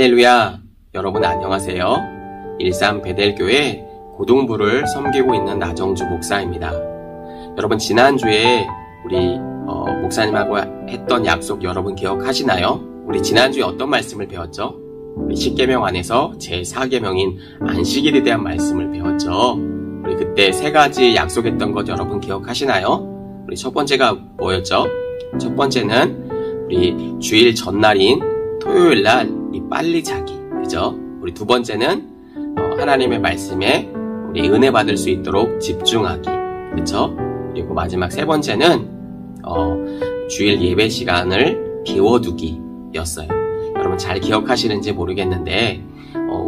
할렐루야! 여러분 안녕하세요. 일산 베델교회 고등부를 섬기고 있는 나정주 목사입니다. 여러분 지난주에 우리 목사님하고 했던 약속 여러분 기억하시나요? 우리 지난주에 어떤 말씀을 배웠죠? 우리 10계명 안에서 제4계명인 안식일에 대한 말씀을 배웠죠. 우리 그때 3가지 약속했던 것 여러분 기억하시나요? 우리 첫 번째가 뭐였죠? 첫 번째는 우리 주일 전날인 토요일날 우리 빨리 자기, 그죠? 우리 두 번째는 하나님의 말씀에 우리 은혜 받을 수 있도록 집중하기, 그쵸? 그리고 마지막 3번째는 주일 예배 시간을 비워두기였어요. 여러분 잘 기억하시는지 모르겠는데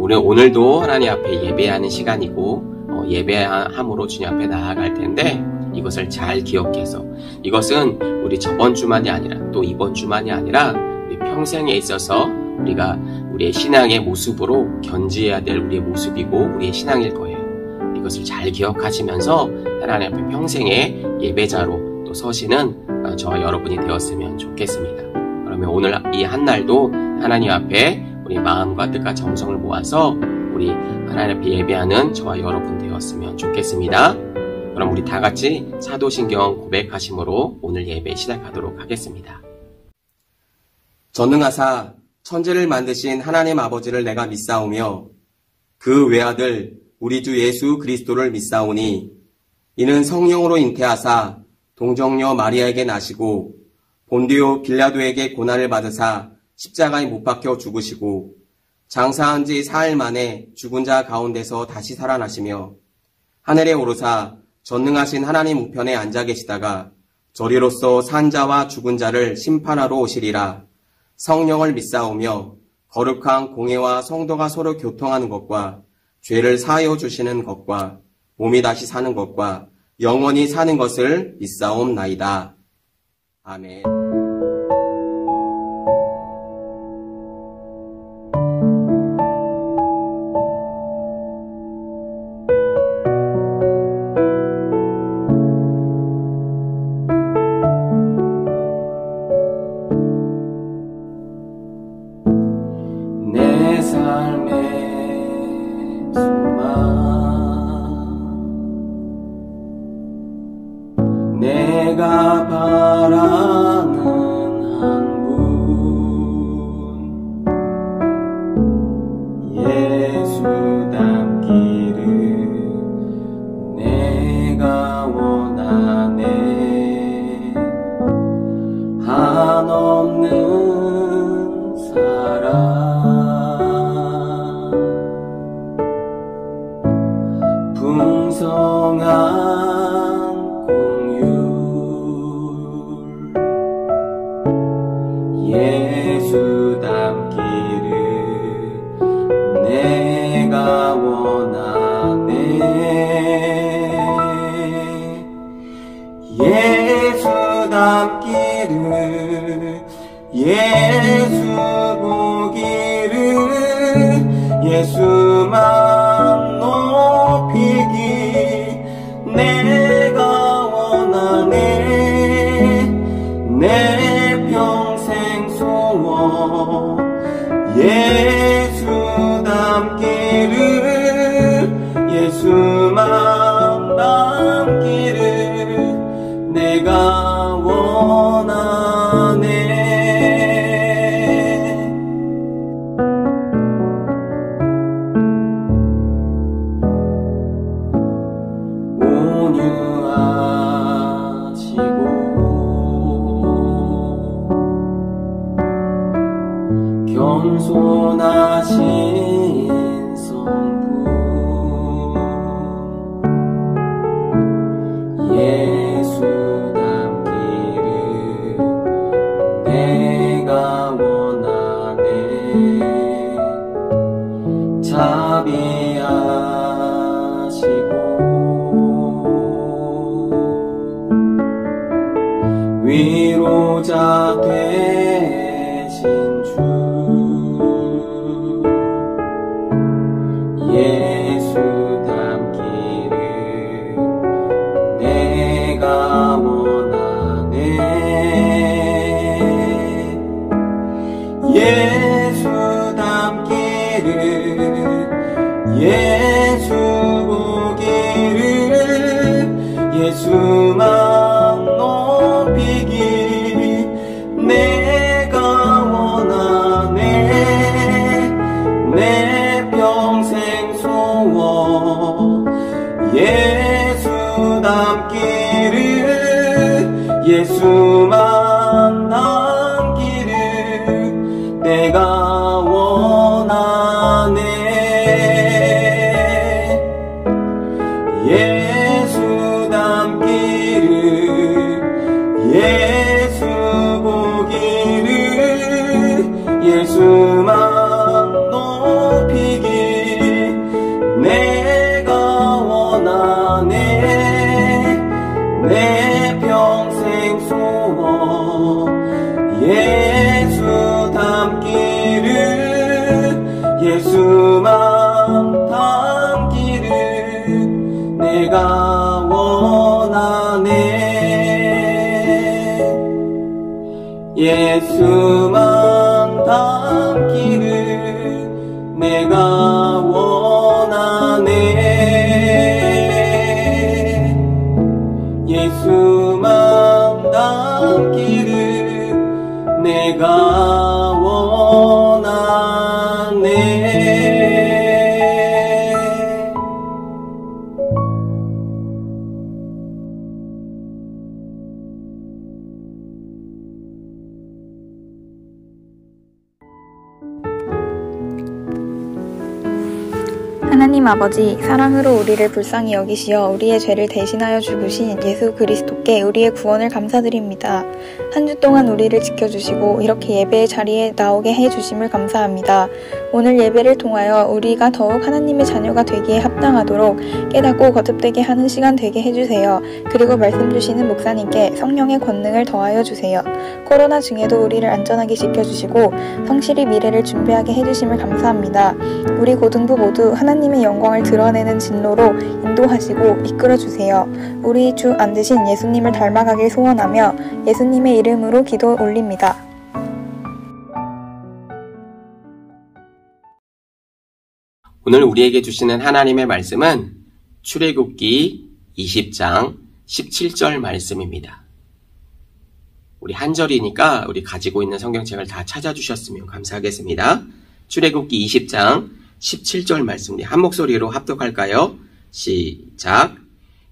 우리 오늘도 하나님 앞에 예배하는 시간이고 예배함으로 주님 앞에 나아갈 텐데 이것을 잘 기억해서 이것은 우리 저번 주만이 아니라 또 이번 주만이 아니라 우리 평생에 있어서 우리가 우리의 신앙의 모습으로 견지해야 될 우리의 모습이고 우리의 신앙일 거예요. 이것을 잘 기억하시면서 하나님 앞에 평생의 예배자로 또 서시는 저와 여러분이 되었으면 좋겠습니다. 그러면 오늘 이 한날도 하나님 앞에 우리 마음과 뜻과 정성을 모아서 우리 하나님 앞에 예배하는 저와 여러분 되었으면 좋겠습니다. 그럼 우리 다 같이 사도신경 고백하심으로 오늘 예배 시작하도록 하겠습니다. 전능하사 천지를 만드신 하나님 아버지를 내가 믿사오며 그 외아들 우리 주 예수 그리스도를 믿사오니 이는 성령으로 잉태하사 동정녀 마리아에게 나시고 본디오 빌라도에게 고난을 받으사 십자가에 못 박혀 죽으시고 장사한 지 4일 만에 죽은 자 가운데서 다시 살아나시며 하늘에 오르사 전능하신 하나님 우편에 앉아 계시다가 저리로서 산 자와 죽은 자를 심판하러 오시리라. 성령을 믿사오며 거룩한 공회와 성도가 서로 교통하는 것과 죄를 사하여 주시는 것과 몸이 다시 사는 것과 영원히 사는 것을 믿사옵나이다. 아멘. 내가 바라는 한 분 예수 닮기를 내가 원하네. 한없는 사랑 풍성한 예수 닮기를 내가 원하네. 예수 닮기를 예수 보기를 예수만 높이기 내가 원하네. 내 평생 소원 예수 닮기를 예수만 닮기를 내가 원하네. 겸손하신 성부 예수 닮기를 내가 원하네. 자비하시고 위로자 되신 주 예수 닮기를 내가 원하네. 예수 닮기를 예수 닮기를 예수만 닮기를 내가 원하네. 예수 닮기를 예수 보기를 예수만 높이기 내가 원하네. 내 평생 소원 예수 닮기를 예수만 닮기를 내가 원하네. 예수만 닮기를 내가 원하네. 예수만 닮기를 내가 원하네. 하나님 아버지, 사랑으로 우리를 불쌍히 여기시어 우리의 죄를 대신하여 죽으신 예수 그리스도께 우리의 구원을 감사드립니다. 한 주 동안 우리를 지켜주시고 이렇게 예배의 자리에 나오게 해주심을 감사합니다. 오늘 예배를 통하여 우리가 더욱 하나님의 자녀가 되기에 합당하도록 깨닫고 거듭되게 하는 시간 되게 해주세요. 그리고 말씀 주시는 목사님께 성령의 권능을 더하여 주세요. 코로나 중에도 우리를 안전하게 지켜주시고 성실히 미래를 준비하게 해주심을 감사합니다. 우리 고등부 모두 하나님의 영광을 드러내는 진로로 인도하시고 이끌어주세요. 우리 주 안드신 예수님을 닮아가길 소원하며 예수님의 이름으로 기도 올립니다. 오늘 우리에게 주시는 하나님의 말씀은 출애굽기 20장 17절 말씀입니다. 우리 한 절이니까 우리 가지고 있는 성경책을 다 찾아주셨으면 감사하겠습니다. 출애굽기 20장 17절 말씀, 한 목소리로 합독할까요? 시작.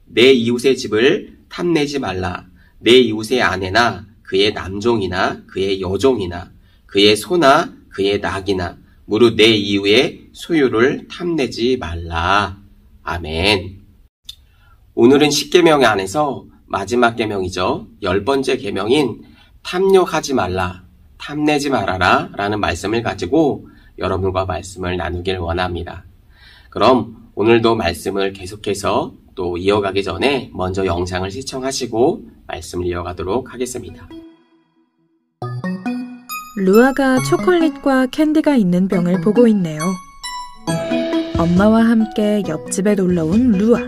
내 이웃의 집을 탐내지 말라. 내 이웃의 아내나 그의 남종이나 그의 여종이나 그의 소나 그의 낙이나 무릇 내 이웃의 소유를 탐내지 말라. 아멘. 오늘은 10계명 안에서 마지막 계명이죠. 10번째 계명인 탐욕하지 말라, 탐내지 말아라 라는 말씀을 가지고 여러분과 말씀을 나누길 원합니다. 그럼 오늘도 말씀을 계속해서 또 이어가기 전에 먼저 영상을 시청하시고 말씀을 이어가도록 하겠습니다. 루아가 초콜릿과 캔디가 있는 병을 보고 있네요. 엄마와 함께 옆집에 놀러온 루아.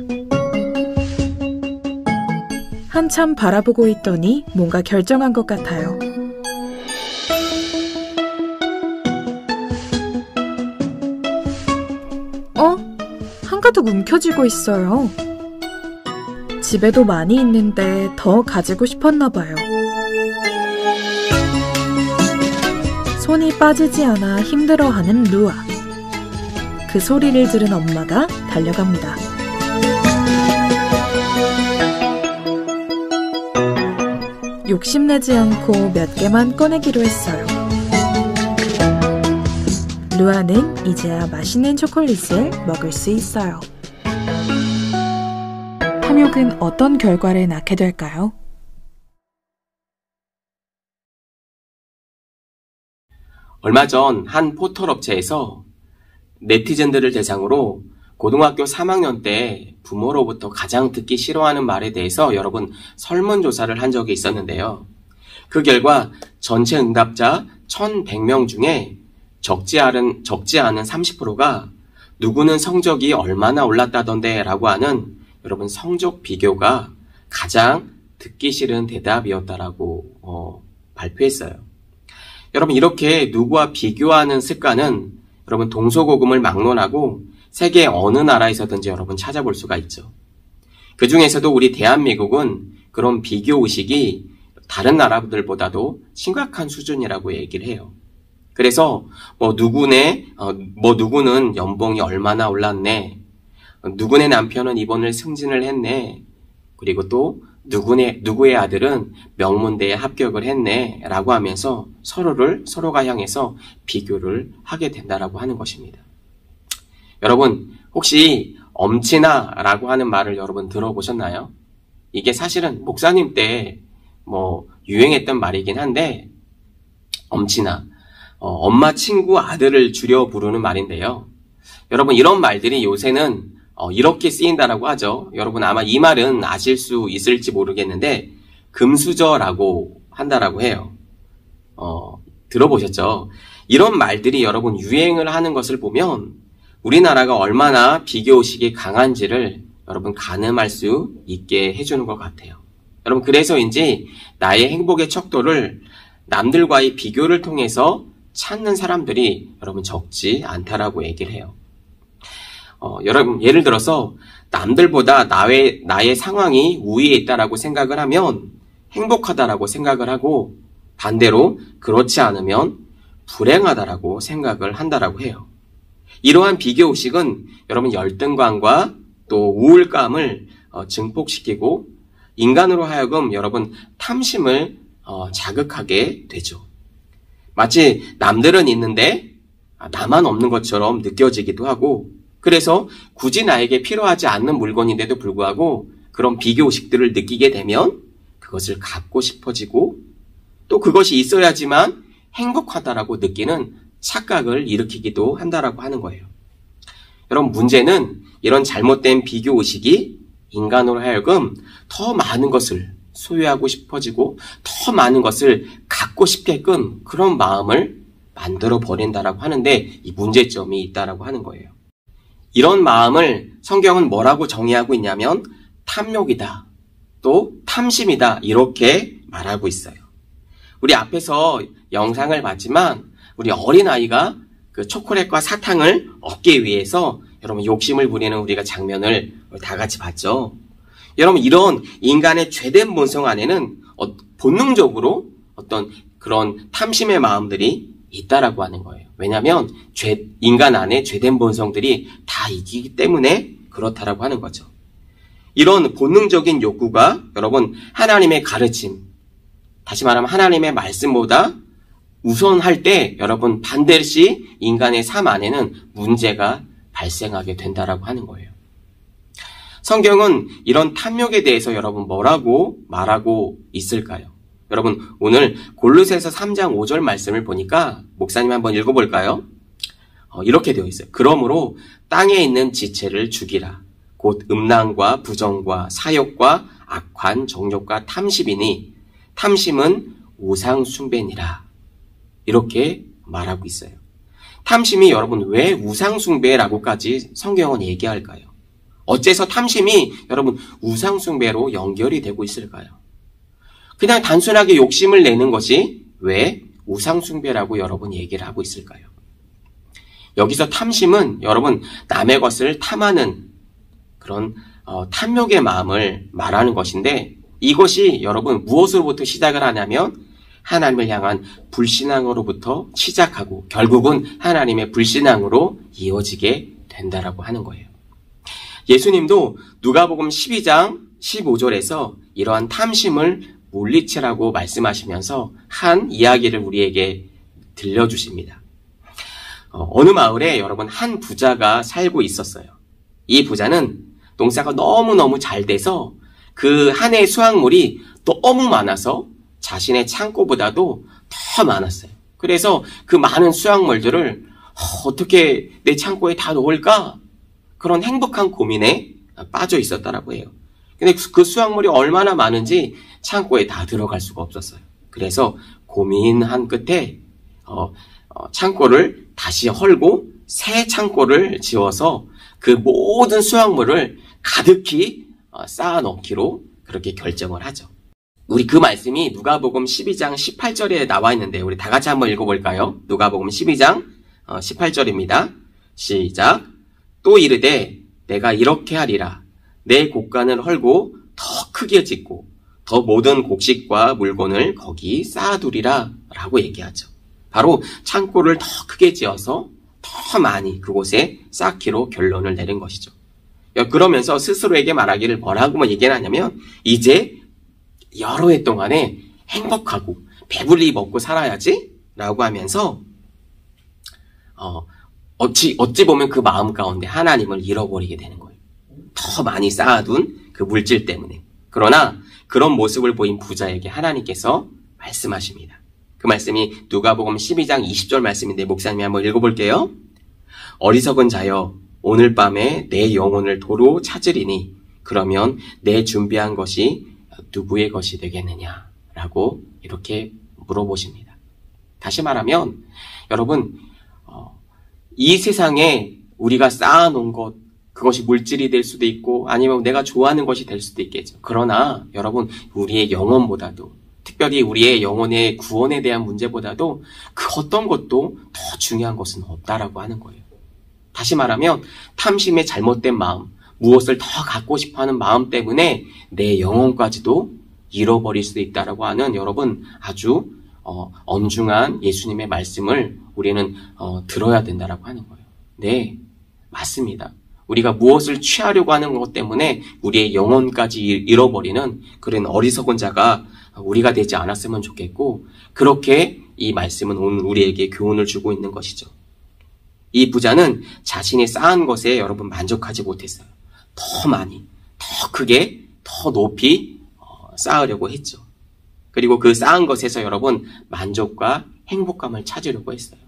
한참 바라보고 있더니 뭔가 결정한 것 같아요. 한가득 움켜쥐고 있어요. 집에도 많이 있는데 더 가지고 싶었나 봐요. 손이 빠지지 않아 힘들어하는 루아. 그 소리를 들은 엄마가 달려갑니다. 욕심내지 않고 몇 개만 꺼내기로 했어요. 루아는 이제야 맛있는 초콜릿을 먹을 수 있어요. 탐욕은 어떤 결과를 낳게 될까요? 얼마 전 한 포털업체에서 네티즌들을 대상으로 고등학교 3학년 때 부모로부터 가장 듣기 싫어하는 말에 대해서 여러분 설문조사를 한 적이 있었는데요. 그 결과 전체 응답자 1100명 중에 적지 않은 30%가 누구는 성적이 얼마나 올랐다던데 라고 하는 여러분 성적 비교가 가장 듣기 싫은 대답이었다라고 발표했어요. 여러분 이렇게 누구와 비교하는 습관은 여러분 동서고금을 막론하고 세계 어느 나라에서든지 여러분 찾아볼 수가 있죠. 그 중에서도 우리 대한민국은 그런 비교의식이 다른 나라들보다도 심각한 수준이라고 얘기를 해요. 그래서 누구는 연봉이 얼마나 올랐네, 누구네 남편은 이번을 승진을 했네. 그리고 또 누구의 아들은 명문대에 합격을 했네. 라고 하면서 서로가 향해서 비교를 하게 된다라고 하는 것입니다. 여러분, 혹시 엄친아 라고 하는 말을 여러분 들어보셨나요? 이게 사실은 목사님 때 유행했던 말이긴 한데, 엄친아, 엄마 친구 아들을 줄여 부르는 말인데요. 여러분, 이런 말들이 요새는 이렇게 쓰인다라고 하죠. 여러분 아마 이 말은 아실 수 있을지 모르겠는데 금수저라고 한다라고 해요. 들어보셨죠? 이런 말들이 여러분 유행을 하는 것을 보면 우리나라가 얼마나 비교의식이 강한지를 여러분 가늠할 수 있게 해주는 것 같아요. 여러분 그래서인지 나의 행복의 척도를 남들과의 비교를 통해서 찾는 사람들이 여러분 적지 않다라고 얘기를 해요. 여러분 예를 들어서 남들보다 나의 상황이 우위에 있다라고 생각을 하면 행복하다라고 생각을 하고 반대로 그렇지 않으면 불행하다라고 생각을 한다라고 해요. 이러한 비교의식은 여러분 열등감과 또 우울감을 증폭시키고 인간으로 하여금 여러분 탐심을 자극하게 되죠. 마치 남들은 있는데 나만 없는 것처럼 느껴지기도 하고 그래서 굳이 나에게 필요하지 않는 물건인데도 불구하고 그런 비교의식들을 느끼게 되면 그것을 갖고 싶어지고 또 그것이 있어야지만 행복하다라고 느끼는 착각을 일으키기도 한다라고 하는 거예요. 여러분 문제는 이런 잘못된 비교의식이 인간으로 하여금 더 많은 것을 소유하고 싶어지고 더 많은 것을 갖고 싶게끔 그런 마음을 만들어 버린다라고 하는데 이 문제점이 있다라고 하는 거예요. 이런 마음을 성경은 뭐라고 정의하고 있냐면 탐욕이다, 또 탐심이다 이렇게 말하고 있어요. 우리 앞에서 영상을 봤지만 우리 어린아이가 그 초콜릿과 사탕을 얻기 위해서 여러분 욕심을 부리는 우리가 장면을 다 같이 봤죠. 여러분 이런 인간의 죄된 본성 안에는 본능적으로 어떤 그런 탐심의 마음들이 있다라고 하는 거예요. 왜냐하면 인간 안에 죄된 본성들이 다 있기 때문에 그렇다라고 하는 거죠. 이런 본능적인 욕구가 여러분 하나님의 가르침, 다시 말하면 하나님의 말씀보다 우선할 때 여러분 반드시 인간의 삶 안에는 문제가 발생하게 된다라고 하는 거예요. 성경은 이런 탐욕에 대해서 여러분 뭐라고 말하고 있을까요? 여러분 오늘 골로새서 3장 5절 말씀을 보니까 목사님 한번 읽어볼까요? 이렇게 되어 있어요. 그러므로 땅에 있는 지체를 죽이라. 곧 음란과 부정과 사욕과 악한 정욕과 탐심이니 탐심은 우상 숭배니라. 이렇게 말하고 있어요. 탐심이 여러분 왜 우상 숭배라고까지 성경은 얘기할까요? 어째서 탐심이 여러분 우상 숭배로 연결이 되고 있을까요? 그냥 단순하게 욕심을 내는 것이 왜 우상 숭배라고 여러분 얘기를 하고 있을까요? 여기서 탐심은 여러분 남의 것을 탐하는 그런 탐욕의 마음을 말하는 것인데 이것이 여러분 무엇으로부터 시작을 하냐면 하나님을 향한 불신앙으로부터 시작하고 결국은 하나님의 불신앙으로 이어지게 된다라고 하는 거예요. 예수님도 누가복음 12장 15절에서 이러한 탐심을 물리치라고 말씀하시면서 한 이야기를 우리에게 들려주십니다. 어느 마을에 여러분 한 부자가 살고 있었어요. 이 부자는 농사가 너무너무 잘 돼서 그 한 해의 수확물이 너무 많아서 자신의 창고보다도 더 많았어요. 그래서 그 많은 수확물들을 어떻게 내 창고에 다 넣을까? 그런 행복한 고민에 빠져 있었다라고 해요. 근데 그 수확물이 얼마나 많은지 창고에 다 들어갈 수가 없었어요. 그래서 고민한 끝에 창고를 다시 헐고 새 창고를 지어서 그 모든 수확물을 가득히 쌓아 넣기로 그렇게 결정을 하죠. 우리 그 말씀이 누가복음 12장 18절에 나와 있는데 우리 다 같이 한번 읽어볼까요? 누가복음 12장 18절입니다. 시작. 또 이르되 내가 이렇게 하리라. 내 곡간을 헐고 더 크게 짓고 더 모든 곡식과 물건을 거기 쌓아두리라 라고 얘기하죠. 바로 창고를 더 크게 지어서 더 많이 그곳에 쌓기로 결론을 내린 것이죠. 그러면서 스스로에게 말하기를 뭐라고 얘기하냐면 이제 여러 해 동안에 행복하고 배불리 먹고 살아야지 라고 하면서 어찌 보면 그 마음 가운데 하나님을 잃어버리게 되는 거예요. 더 많이 쌓아둔 그 물질 때문에. 그러나 그런 모습을 보인 부자에게 하나님께서 말씀하십니다. 그 말씀이 누가복음 12장 20절 말씀인데 목사님이 한번 읽어볼게요. 어리석은 자여 오늘 밤에 내 영혼을 도로 찾으리니 그러면 내 준비한 것이 누구의 것이 되겠느냐 라고 이렇게 물어보십니다. 다시 말하면 여러분 이 세상에 우리가 쌓아놓은 것 그것이 물질이 될 수도 있고 아니면 내가 좋아하는 것이 될 수도 있겠죠. 그러나 여러분 우리의 영혼보다도 특별히 우리의 영혼의 구원에 대한 문제보다도 그 어떤 것도 더 중요한 것은 없다라고 하는 거예요. 다시 말하면 탐심의 잘못된 마음, 무엇을 더 갖고 싶어하는 마음 때문에 내 영혼까지도 잃어버릴 수도 있다라고 하는 여러분 아주 엄중한 예수님의 말씀을 우리는 들어야 된다라고 하는 거예요. 네, 맞습니다. 우리가 무엇을 취하려고 하는 것 때문에 우리의 영혼까지 잃어버리는 그런 어리석은 자가 우리가 되지 않았으면 좋겠고 그렇게 이 말씀은 오늘 우리에게 교훈을 주고 있는 것이죠. 이 부자는 자신이 쌓은 것에 여러분 만족하지 못했어요. 더 많이, 더 크게, 더 높이 쌓으려고 했죠. 그리고 그 쌓은 것에서 여러분 만족과 행복감을 찾으려고 했어요.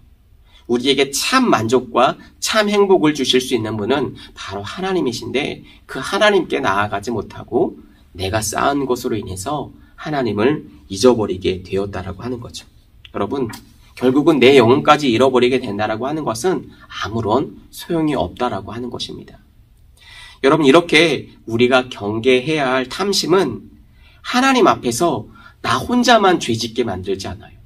우리에게 참 만족과 참 행복을 주실 수 있는 분은 바로 하나님이신데 그 하나님께 나아가지 못하고 내가 쌓은 것으로 인해서 하나님을 잊어버리게 되었다라고 하는 거죠. 여러분 결국은 내 영혼까지 잃어버리게 된다라고 하는 것은 아무런 소용이 없다라고 하는 것입니다. 여러분 이렇게 우리가 경계해야 할 탐심은 하나님 앞에서 나 혼자만 죄짓게 만들지 않아요.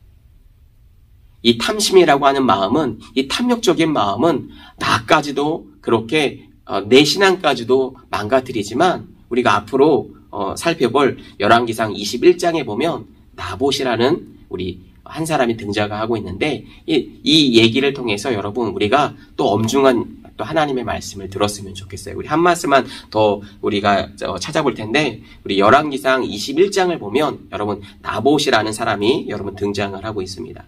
이 탐심이라고 하는 마음은 이 탐욕적인 마음은 나까지도 그렇게 내 신앙까지도 망가뜨리지만 우리가 앞으로 살펴볼 열왕기상 21장에 보면 나봇이라는 우리 한 사람이 등장하고 있는데 이 얘기를 통해서 여러분 우리가 또 엄중한 또 하나님의 말씀을 들었으면 좋겠어요. 우리 한 말씀만 더 우리가 찾아볼 텐데 우리 열왕기상 21장을 보면 여러분 나봇이라는 사람이 여러분 등장을 하고 있습니다.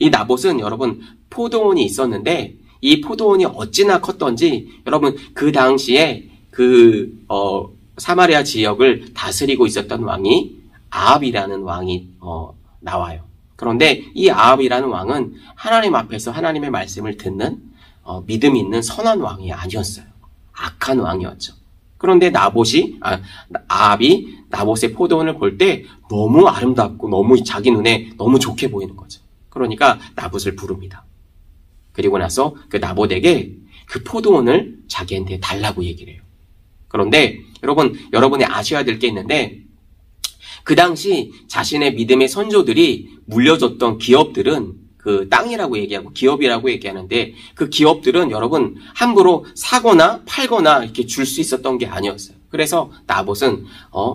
이 나봇은 여러분 포도원이 있었는데 이 포도원이 어찌나 컸던지 여러분 그 당시에 사마리아 지역을 다스리고 있었던 왕이 아합이라는 왕이 나와요. 그런데 이 아합이라는 왕은 하나님 앞에서 하나님의 말씀을 듣는 믿음 있는 선한 왕이 아니었어요. 악한 왕이었죠. 그런데 아합이 나봇의 포도원을 볼 때 너무 아름답고 너무 자기 눈에 너무 좋게 보이는 거죠. 그러니까 나봇을 부릅니다. 그리고 나서 그 나봇에게 그 포도원을 자기한테 달라고 얘기를 해요. 그런데 여러분이 아셔야 될 게 있는데 그 당시 자신의 믿음의 선조들이 물려줬던 기업들은 그 땅이라고 얘기하고 기업이라고 얘기하는데 그 기업들은 여러분 함부로 사거나 팔거나 이렇게 줄 수 있었던 게 아니었어요. 그래서 나봇은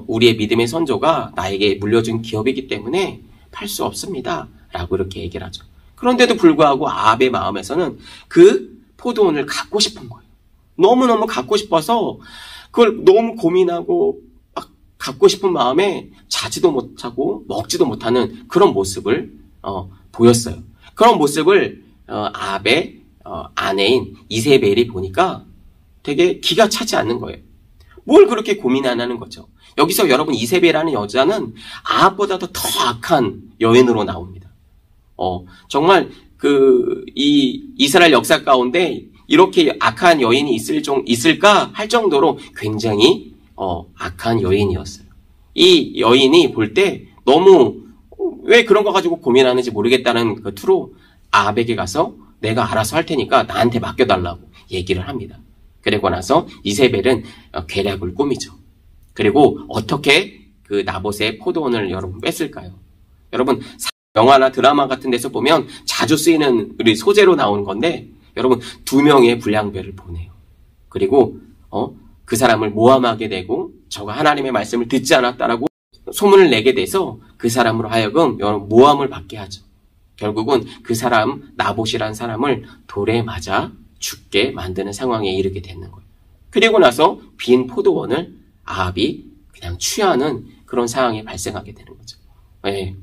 우리의 믿음의 선조가 나에게 물려준 기업이기 때문에 팔 수 없습니다. 라고 이렇게 얘기를 하죠. 그런데도 불구하고 아합의 마음에서는 그 포도원을 갖고 싶은 거예요. 너무너무 갖고 싶어서 그걸 너무 고민하고 막 갖고 싶은 마음에 자지도 못하고 먹지도 못하는 그런 모습을 보였어요. 그런 모습을 아합의 아내인 이세벨이 보니까 되게 기가 차지 않는 거예요. 뭘 그렇게 고민 안 하는 거죠. 여기서 여러분 이세벨이라는 여자는 아합보다도 더 악한 여인으로 나옵니다. 정말 이 이스라엘 역사 가운데 이렇게 악한 여인이 있을까 할 정도로 굉장히 악한 여인이었어요. 이 여인이 볼 때 너무 왜 그런 거 가지고 고민하는지 모르겠다는 그 투로 아합에게 가서 내가 알아서 할 테니까 나한테 맡겨달라고 얘기를 합니다. 그리고 나서 이세벨은 계략을 꾸미죠. 그리고 어떻게 그 나봇의 포도원을 여러분 뺐을까요? 여러분 영화나 드라마 같은 데서 보면 자주 쓰이는 우리 소재로 나오는 건데 여러분 2명의 불량배를 보내요. 그리고 그 사람을 모함하게 되고 저가 하나님의 말씀을 듣지 않았다라고 소문을 내게 돼서 그 사람으로 하여금 모함을 받게 하죠. 결국은 그 사람 나봇이라는 사람을 돌에 맞아 죽게 만드는 상황에 이르게 되는 거예요. 그리고 나서 빈 포도원을 아합이 그냥 취하는 그런 상황이 발생하게 되는 거죠. 예.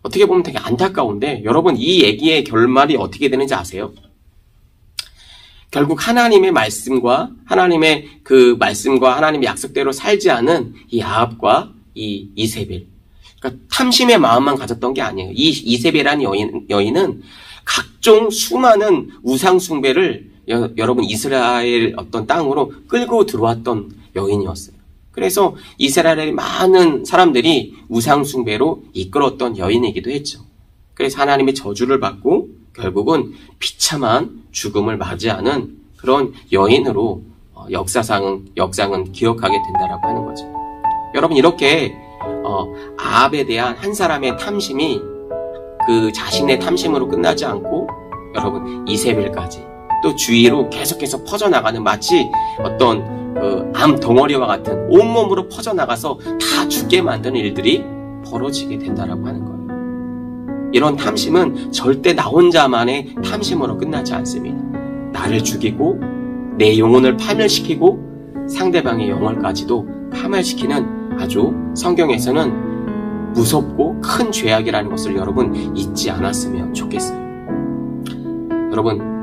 어떻게 보면 되게 안타까운데 여러분 이 얘기의 결말이 어떻게 되는지 아세요? 결국 하나님의 말씀과 하나님의 약속대로 살지 않은 이 아합과 이 이세벨, 그러니까 탐심의 마음만 가졌던 게 아니에요. 이 이세벨이라는 여인은 각종 수많은 우상 숭배를 여러분 이스라엘 어떤 땅으로 끌고 들어왔던 여인이었어요. 그래서 이스라엘의 많은 사람들이 우상 숭배로 이끌었던 여인이기도 했죠. 그래서 하나님의 저주를 받고 결국은 비참한 죽음을 맞이하는 그런 여인으로 역상은 기억하게 된다라고 하는 거죠. 여러분 이렇게 아합에 대한 한 사람의 탐심이 그 자신의 탐심으로 끝나지 않고 여러분 이세벨까지 또 주위로 계속해서 퍼져나가는 마치 어떤 암 덩어리와 같은 온몸으로 퍼져나가서 다 죽게 만드는 일들이 벌어지게 된다라고 하는 거예요. 이런 탐심은 절대 나 혼자만의 탐심으로 끝나지 않습니다. 나를 죽이고 내 영혼을 파멸시키고 상대방의 영혼까지도 파멸시키는 아주 성경에서는 무섭고 큰 죄악이라는 것을 여러분 잊지 않았으면 좋겠어요. 여러분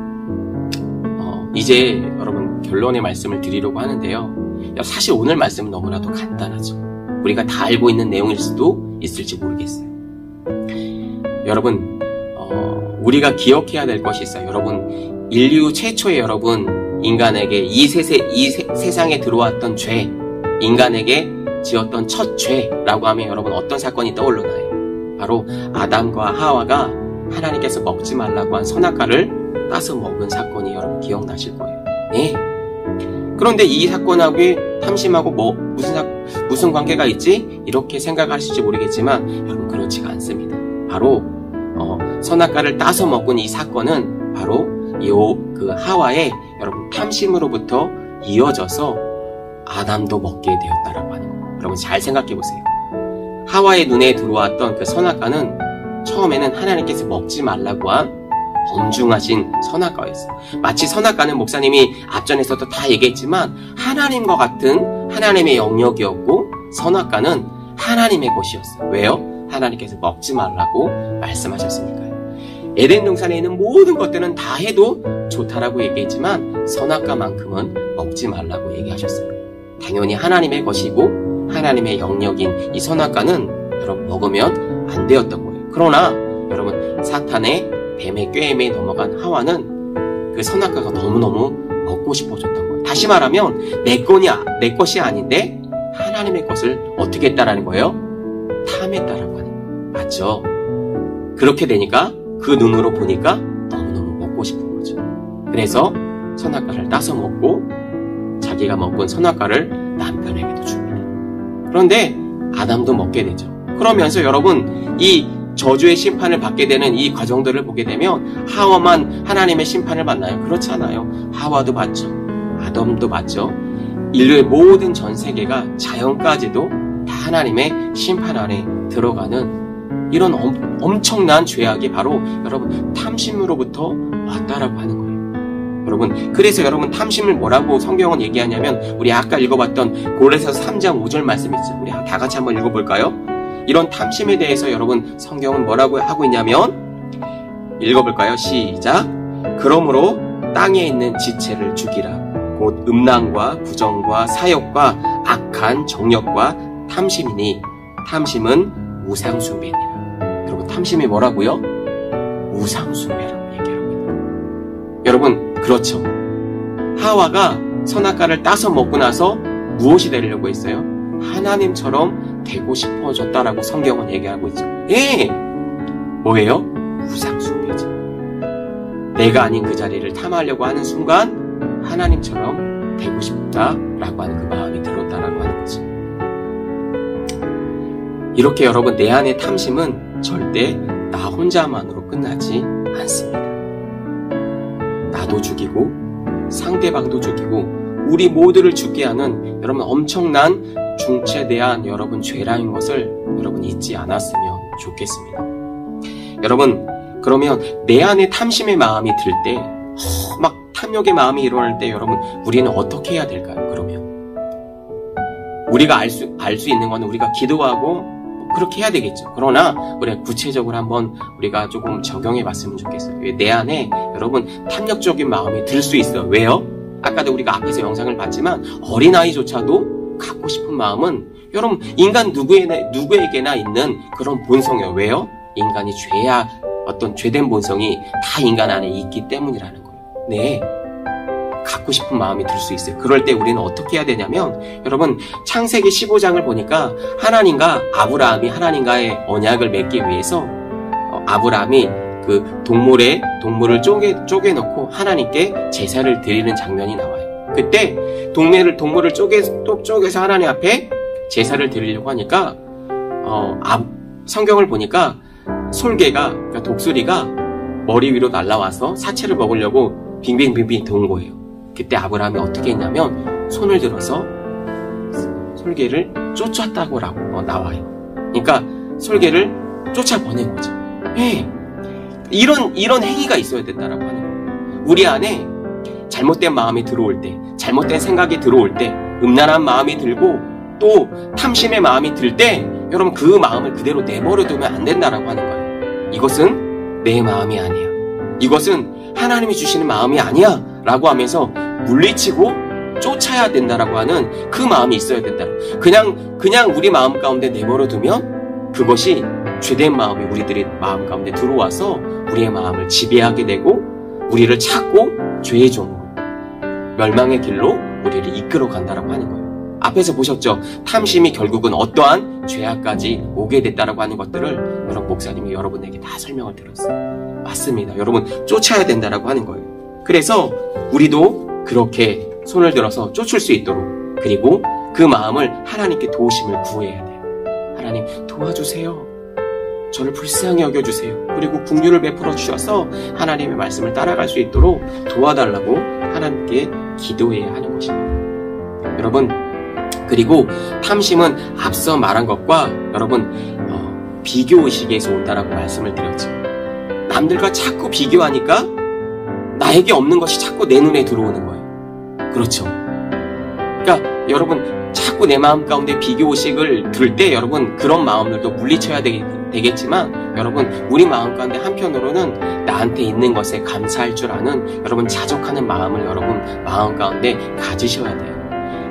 이제 여러분 결론의 말씀을 드리려고 하는데요. 사실 오늘 말씀은 너무나도 간단하죠. 우리가 다 알고 있는 내용일 수도 있을지 모르겠어요. 여러분 우리가 기억해야 될 것이 있어요. 여러분 인류 최초의 여러분 인간에게 이 세상에 들어왔던 죄, 인간에게 지었던 첫 죄라고 하면 여러분 어떤 사건이 떠오르나요? 바로 아담과 하와가 하나님께서 먹지 말라고 한 선악과를 따서 먹은 사건이 여러분 기억나실 거예요. 네. 그런데 이 사건하고 탐심하고 무슨 관계가 있지? 이렇게 생각하실지 모르겠지만 여러분 그렇지가 않습니다. 바로 선악과를 따서 먹은 이 사건은 바로 그 하와의 여러분 탐심으로부터 이어져서 아담도 먹게 되었다라고 하는 거예요. 여러분 잘 생각해 보세요. 하와의 눈에 들어왔던 그 선악과는 처음에는 하나님께서 먹지 말라고 한 엄중하신 선악과였어요. 마치 선악과는 목사님이 앞전에서도 다 얘기했지만 하나님과 같은 하나님의 영역이었고 선악과는 하나님의 것이었어요. 왜요? 하나님께서 먹지 말라고 말씀하셨으니까요. 에덴 동산에 있는 모든 것들은 다 해도 좋다라고 얘기했지만 선악과만큼은 먹지 말라고 얘기하셨어요. 당연히 하나님의 것이고 하나님의 영역인 이 선악과는 여러분 먹으면 안 되었던 거예요. 그러나 여러분 사탄의 뱀의 꾀임에 넘어간 하와는 그 선악과가 너무너무 먹고 싶어졌던 거예요. 다시 말하면 내 것이 아닌데 하나님의 것을 어떻게 했다라는 거예요? 탐했다라고 하는 거예요. 맞죠? 그렇게 되니까 그 눈으로 보니까 너무너무 먹고 싶은 거죠. 그래서 선악과를 따서 먹고 자기가 먹은 선악과를 남편에게도 줍니다. 그런데 아담도 먹게 되죠. 그러면서 여러분 이 저주의 심판을 받게 되는 이 과정들을 보게 되면 하와만 하나님의 심판을 받나요? 그렇지 않아요. 하와도 받죠. 아담도 받죠. 인류의 모든 전 세계가 자연까지도 다 하나님의 심판 아래 들어가는 이런 엄청난 죄악이 바로 여러분 탐심으로부터 왔다라고 하는 거예요. 여러분 그래서 여러분 탐심을 뭐라고 성경은 얘기하냐면 우리 아까 읽어봤던 고린도서 3장 5절 말씀 있죠. 우리 다 같이 한번 읽어볼까요? 이런 탐심에 대해서 여러분 성경은 뭐라고 하고 있냐면 읽어볼까요? 시작. 그러므로 땅에 있는 지체를 죽이라. 곧 음란과 부정과 사욕과 악한 정욕과 탐심이니 탐심은 우상숭배니라. 여러분 탐심이 뭐라고요? 우상숭배라고 얘기합니다. 여러분 그렇죠. 하와가 선악과를 따서 먹고 나서 무엇이 되려고 했어요? 하나님처럼 되고 싶어졌다라고 성경은 얘기하고 있죠. 예! 뭐예요? 우상숭배죠. 내가 아닌 그 자리를 탐하려고 하는 순간 하나님처럼 되고 싶다라고 하는 그 마음이 들었다라고 하는 거죠. 이렇게 여러분 내 안의 탐심은 절대 나 혼자만으로 끝나지 않습니다. 나도 죽이고 상대방도 죽이고 우리 모두를 죽게 하는 여러분 엄청난 중체대한 여러분 죄라는 것을 여러분 잊지 않았으면 좋겠습니다. 여러분 그러면 내 안에 탐심의 마음이 들 때 막 탐욕의 마음이 일어날 때 여러분 우리는 어떻게 해야 될까요? 그러면 우리가 알 수 있는 거는 우리가 기도하고 그렇게 해야 되겠죠. 그러나 우리가 구체적으로 한번 우리가 조금 적용해 봤으면 좋겠어요. 내 안에 여러분 탐욕적인 마음이 들 수 있어요. 왜요? 아까도 우리가 앞에서 영상을 봤지만 어린아이조차도 갖고 싶은 마음은 여러분 인간 누구에게나 있는 그런 본성이에요. 왜요? 인간이 어떤 죄된 본성이 다 인간 안에 있기 때문이라는 거예요. 네. 갖고 싶은 마음이 들 수 있어요. 그럴 때 우리는 어떻게 해야 되냐면 여러분 창세기 15장을 보니까 하나님과 아브라함이 하나님과의 언약을 맺기 위해서 아브라함이 그 동물을 쪼개놓고 하나님께 제사를 드리는 장면이 나와요. 그때 동물을 쪼개서 하나님 앞에 제사를 드리려고 하니까 성경을 보니까 그러니까 독수리가 머리 위로 날아와서 사체를 먹으려고 빙빙빙빙 도는 거예요. 그때 아브라함이 어떻게 했냐면 손을 들어서 솔개를 쫓았다고 나와요. 그러니까 솔개를 쫓아보낸 거죠. 네. 이런 행위가 있어야 된다라고 하는 거예요. 우리 안에 잘못된 마음이 들어올 때, 잘못된 생각이 들어올 때, 음란한 마음이 들고 또 탐심의 마음이 들 때 여러분 그 마음을 그대로 내버려 두면 안 된다라고 하는 거예요. 이것은 내 마음이 아니야. 이것은 하나님이 주시는 마음이 아니야 라고 하면서 물리치고 쫓아야 된다라고 하는 그 마음이 있어야 된다. 그냥 우리 마음 가운데 내버려 두면 그것이 죄된 마음이 우리들의 마음 가운데 들어와서 우리의 마음을 지배하게 되고 우리를 찾고 죄의 종으로 멸망의 길로 우리를 이끌어 간다라고 하는 거예요. 앞에서 보셨죠? 탐심이 결국은 어떠한 죄악까지 오게 됐다라고 하는 것들을 여러분 목사님이 여러분에게 다 설명을 드렸어요. 맞습니다. 여러분 쫓아야 된다라고 하는 거예요. 그래서 우리도 그렇게 손을 들어서 쫓을 수 있도록 그리고 그 마음을 하나님께 도우심을 구해야 돼요. 하나님 도와주세요. 저를 불쌍히 여겨주세요. 그리고 긍휼을 베풀어 주셔서 하나님의 말씀을 따라갈 수 있도록 도와달라고 하나님께 기도해야 하는 것입니다. 여러분 그리고 탐심은 앞서 말한 것과 여러분 비교의식에서 온다라고 말씀을 드렸죠. 남들과 자꾸 비교하니까 나에게 없는 것이 자꾸 내 눈에 들어오는 거예요. 그렇죠. 그러니까 여러분 자꾸 내 마음 가운데 비교의식을 들 때 여러분 그런 마음들도 물리쳐야 되겠지만 여러분 우리 마음 가운데 한편으로는 나한테 있는 것에 감사할 줄 아는 여러분 자족하는 마음을 여러분 마음 가운데 가지셔야 돼요.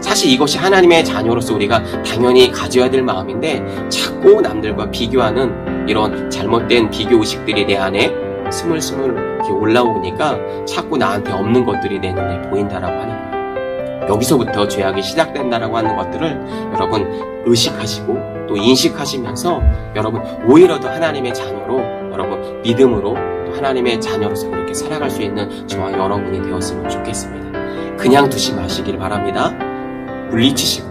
사실 이것이 하나님의 자녀로서 우리가 당연히 가져야 될 마음인데 자꾸 남들과 비교하는 이런 잘못된 비교의식들이 내 안에 스물스물 이렇게 올라오니까 자꾸 나한테 없는 것들이 내 눈에 보인다라고 하는 거예요. 여기서부터 죄악이 시작된다라고 하는 것들을 여러분 의식하시고 또 인식하시면서 여러분 오히려 더 하나님의 자녀로 여러분 믿음으로 또 하나님의 자녀로서 그렇게 살아갈 수 있는 저와 여러분이 되었으면 좋겠습니다. 그냥 두지 마시길 바랍니다. 물리치시고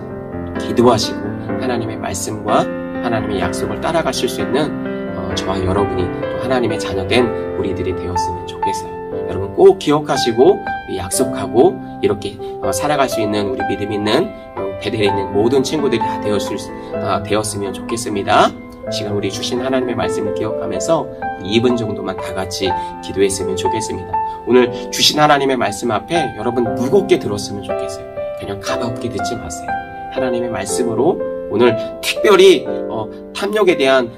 기도하시고 하나님의 말씀과 하나님의 약속을 따라가실 수 있는 저와 여러분이 또 하나님의 자녀된 우리들이 되었으면 좋겠어요. 여러분 꼭 기억하시고 약속하고 이렇게 살아갈 수 있는 우리 믿음 있는 베델에 있는 모든 친구들이 다 되었으면 좋겠습니다. 시간 우리 주신 하나님의 말씀을 기억하면서 2분 정도만 다 같이 기도했으면 좋겠습니다. 오늘 주신 하나님의 말씀 앞에 여러분 무겁게 들었으면 좋겠어요. 그냥 가볍게 듣지 마세요. 하나님의 말씀으로 오늘 특별히 탐욕에 대한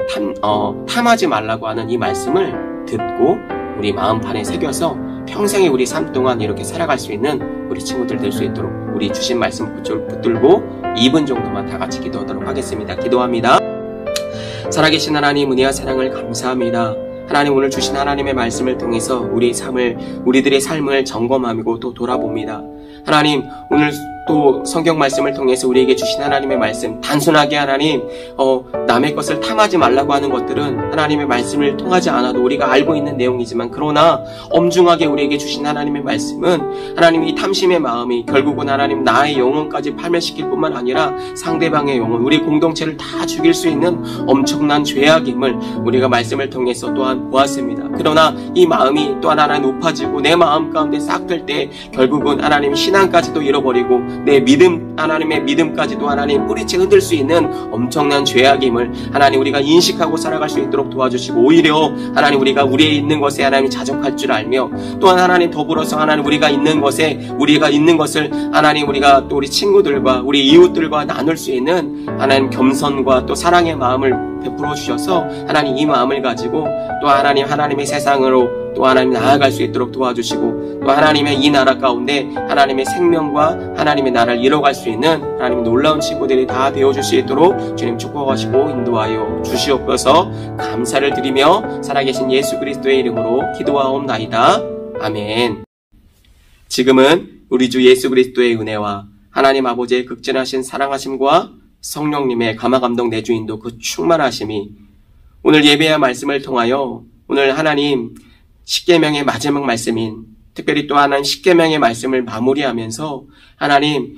탐하지 말라고 하는 이 말씀을 듣고 우리 마음판에 새겨서 평생의 우리 삶 동안 이렇게 살아갈 수 있는 우리 친구들 될 수 있도록 우리 주신 말씀 붙들고 2분 정도만 다 같이 기도하도록 하겠습니다. 기도합니다. 살아계신 하나님 은혜와 사랑을 감사합니다. 하나님 오늘 주신 하나님의 말씀을 통해서 우리들의 삶을 점검하고 또 돌아봅니다. 하나님 오늘 또 성경 말씀을 통해서 우리에게 주신 하나님의 말씀 단순하게 하나님 남의 것을 탐하지 말라고 하는 것들은 하나님의 말씀을 통하지 않아도 우리가 알고 있는 내용이지만 그러나 엄중하게 우리에게 주신 하나님의 말씀은 하나님 이 탐심의 마음이 결국은 하나님 나의 영혼까지 파멸시킬 뿐만 아니라 상대방의 영혼 우리 공동체를 다 죽일 수 있는 엄청난 죄악임을 우리가 말씀을 통해서 또한 보았습니다. 그러나 이 마음이 또 하나 높아지고 내 마음 가운데 싹 들 때 결국은 하나님 신앙까지도 잃어버리고 내 믿음, 하나님의 믿음까지도 하나님 뿌리채 흔들 수 있는 엄청난 죄악임을 하나님 우리가 인식하고 살아갈 수 있도록 도와주시고, 오히려 하나님 우리가 우리의 있는 것에 하나님 자족할 줄 알며, 또한 하나님 더불어서 하나님 우리가 있는 것을 하나님 우리가 또 우리 친구들과 우리 이웃들과 나눌 수 있는 하나님 겸손과 또 사랑의 마음을 베풀어 주셔서 하나님 이 마음을 가지고 또 하나님의 세상으로 또 하나님 나아갈 수 있도록 도와주시고, 또 하나님의 이 나라 가운데 하나님의 생명과 하나님의 나라를 이뤄갈 수 있는 하나님의 놀라운 친구들이 다 되어줄 수 있도록 주님 축복하시고 인도하여 주시옵소서. 감사를 드리며 살아계신 예수 그리스도의 이름으로 기도하옵나이다. 아멘. 지금은 우리 주 예수 그리스도의 은혜와 하나님 아버지의 극진하신 사랑하심과 성령님의 감화감동 내주인도 그 충만하심이 오늘 예배의 말씀을 통하여 오늘 하나님 십계명의 마지막 말씀인, 특별히 또 하나님 십계명의 말씀을 마무리하면서 하나님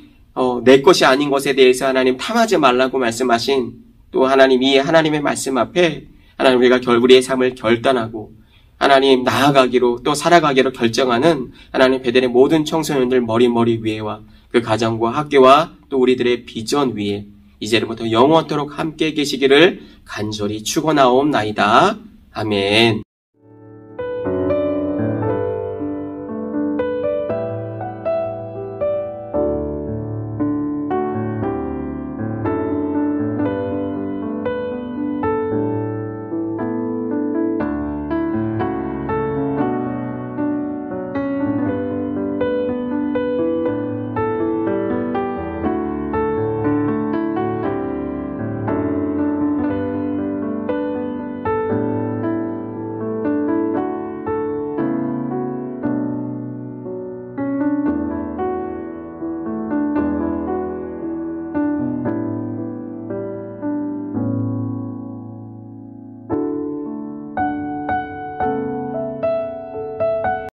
내 것이 아닌 것에 대해서 하나님 탐하지 말라고 말씀하신 또 하나님 이 하나님의 말씀 앞에 하나님 우리가 우리의 삶을 결단하고 하나님 나아가기로 또 살아가기로 결정하는 하나님 베델의 모든 청소년들 머리 위에와 그 가정과 학교와 또 우리들의 비전 위에 이제부터 영원토록 함께 계시기를 간절히 축원하옵나이다. 아멘.